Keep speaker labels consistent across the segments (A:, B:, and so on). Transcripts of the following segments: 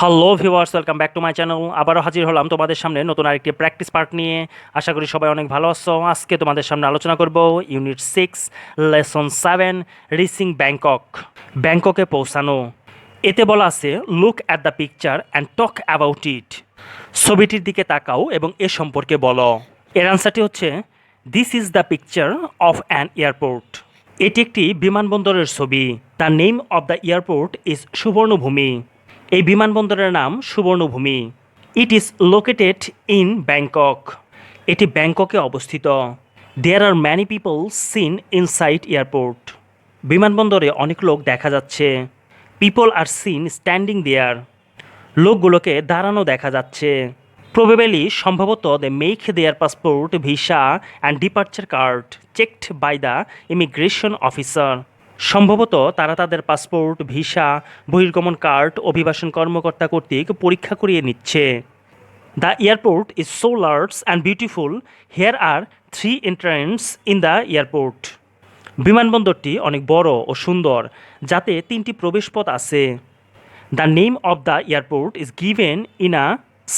A: Hello viewers, welcome back to my channel. আবারও হাজির হলাম তোমাদের সামনে নতুন আরেকটি প্র্যাকটিস পার্ট নিয়ে। আশা করি সবাই অনেক ভালো আছো। আজকে তোমাদের সামনে আলোচনা করব ইউনিট 6 লেসন 7 রিচিং ব্যাংকক, ব্যাংককে পৌঁছানো। এতে বলা আছে look at the picture and talk about it. ছবিটির দিকে তাকাও এবং এ সম্পর্কে বলো। এর আনসারটি হচ্ছে this is the picture of an airport. এটি একটি বিমানবন্দরের ছবি। The name of the airport is Suvarnabhumi. এই বিমানবন্দরের নাম সুবর্ণভূমি। It is located in Bangkok. এটি ব্যাংককে অবস্থিত। There are many people seen inside airport. বিমানবন্দরে অনেক লোক দেখা যাচ্ছে। People are seen standing there. লোকগুলোকে দাঁড়ানো দেখা যাচ্ছে। প্রবেবলি সম্ভবত they make their passport, visa and departure card checked by the immigration officer. সম্ভবত তারা তাদের পাসপোর্ট, ভিসা, বহির্গমন কার্ড অভিবাসন কর্মকর্তা কর্তৃক পরীক্ষা করিয়ে নিচ্ছে। The airport is so large and beautiful. Here are 3 entrance in the airport. বিমানবন্দরটি অনেক বড় ও সুন্দর, যাতে 3টি প্রবেশপথ আছে। The name of the airport is given in a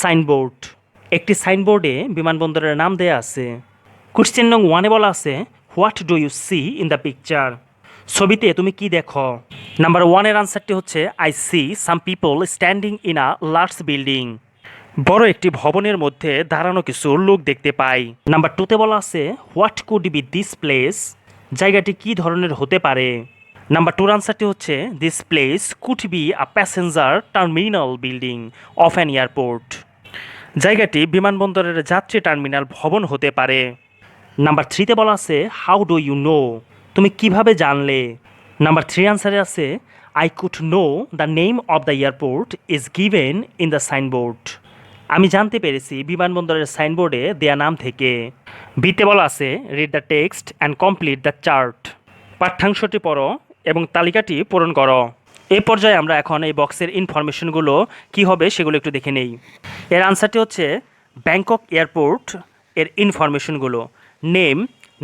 A: signboard. একটি সাইনবোর্ডে বিমানবন্দরের নাম দেয়া আছে। কোশ্চেন নং 1-এ বলা আছে what do you see in the picture. ছবিতে তুমি কি দেখো? নাম্বার 1-এর আনসারটি হচ্ছে I see some people standing in a large building. বড় একটি ভবনের মধ্যে দাঁড়ানো কিছু লোক দেখতে পাই। নাম্বার 2-তে বলা আছে what could be this place. জায়গাটি কি ধরনের হতে পারে? নাম্বার 2-র আনসারটি হচ্ছে this place could be a passenger terminal building of an airport. জায়গাটি বিমানবন্দরের যাত্রী টার্মিনাল ভবন হতে পারে। নাম্বার 3-তে বলা আছে হাউ ডু ইউ নো। তুমি কিভাবে জানলে? নাম্বার 3 আনসারে আছে I could know the name of the airport is given in the signboard. আমি জানতে পেরেছি বিমানবন্দরের সাইনবোর্ডে দেয়া নাম থেকে। বিতে বলা আছে read the text and complete the chart. পাঠ্যাংশটি পড়ো এবং তালিকাটি পূরণ করো। এই পর্যায়ে আমরা এখন এই বক্সের ইনফরমেশনগুলো কি হবে সেগুলো একটু দেখে নেই। এর আনসারটি হচ্ছে ব্যাংকক এয়ারপোর্ট এর ইনফরমেশনগুলো। নেম,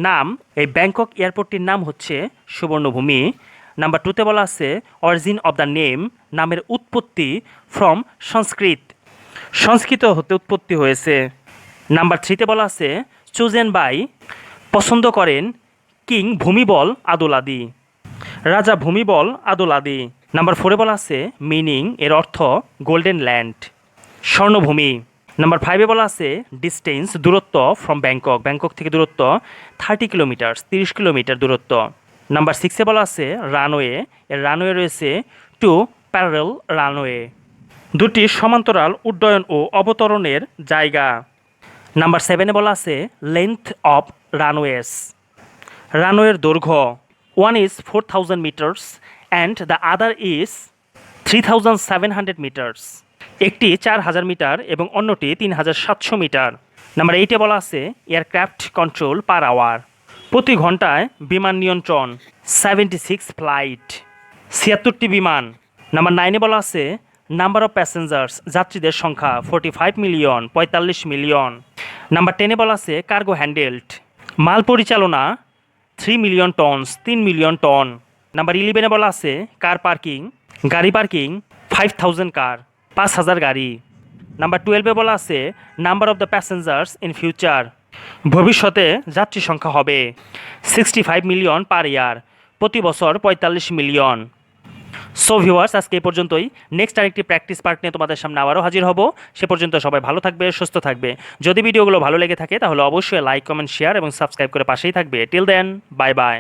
A: নাম। এই ব্যাংকক এয়ারপোর্টটির নাম হচ্ছে সুবর্ণভূমি। নাম্বার 2-তে বলা আছে অরিজিন অব দ্য নেম, নামের উৎপত্তি ফ্রম সংস্কৃত, সংস্কৃত হতে উৎপত্তি হয়েছে। নাম্বার 3-তে বলা আছে চুজেন বাই, পছন্দ করেন কিং ভূমিবল আদোলাদি, রাজা ভূমিবল আদোলাদি। নাম্বার 4-এ বলা আছে মিনিং, এর অর্থ গোল্ডেন ল্যান্ড, স্বর্ণভূমি। নাম্বার 5-এ বলা আছে ডিস্টেন্স, দূরত্ব ফ্রম ব্যাংকক, ব্যাংকক থেকে দূরত্ব 30 কিলোমিটার, 30 কিলোমিটার দূরত্ব। নাম্বার 6-এ বলা আছে রানওয়ে, এর রানওয়ে রয়েছে 2 প্যারারেল রানওয়ে, 2টি সমান্তরাল উড্ডয়ন ও অবতরণের জায়গা। নাম্বার 7-এ বলা আছে লেন্থ অফ রানওয়েস, রানওয়ের দৈর্ঘ্য 1 is 4000 meters and the other is 3700 metres. একটি 4000 মিটার এবং অন্যটি 3700 মিটার। নাম্বার 8-এ বলা আছে এয়ারক্রাফট কন্ট্রোল পার আওয়ার, প্রতি ঘন্টায় বিমান নিয়ন্ত্রণ 76 ফ্লাইট, 76টি বিমান। নাম্বার 9-এ বলা আছে নাম্বার অফ প্যাসেঞ্জার্স, যাত্রীদের সংখ্যা 45 মিলিয়ন, 45 মিলিয়ন। নাম্বার 10-এ বলা আছে কার্গো হ্যান্ডেলড, মাল পরিচালনা 3 million tons, 3 million ton. Number 11-এ বলা আছে কার পার্কিং, গাড়ি পার্কিং 5000 কার, 5000 গাড়ি। নাম্বার 12-এ বলা আছে number of the passengers in future, ভবিষ্যতে যাত্রী সংখ্যা হবে 65 মিলিয়ন পার ইয়ার, প্রতি বছর 45 মিলিয়ন। সো ভিউয়ার্স, আজকে এই পর্যন্তই। নেক্সট আরেকটি প্র্যাকটিস পার্ট নিয়ে তোমাদের সামনে আবারও হাজির হব। সে পর্যন্ত সবাই ভালো থাকবে, সুস্থ থাকবে। যদি ভিডিওগুলো ভালো লেগে থাকে তাহলে অবশ্যই লাইক, কমেন্ট, শেয়ার এবং সাবস্ক্রাইব করে পাশেই থাকবে। Till then, bye by.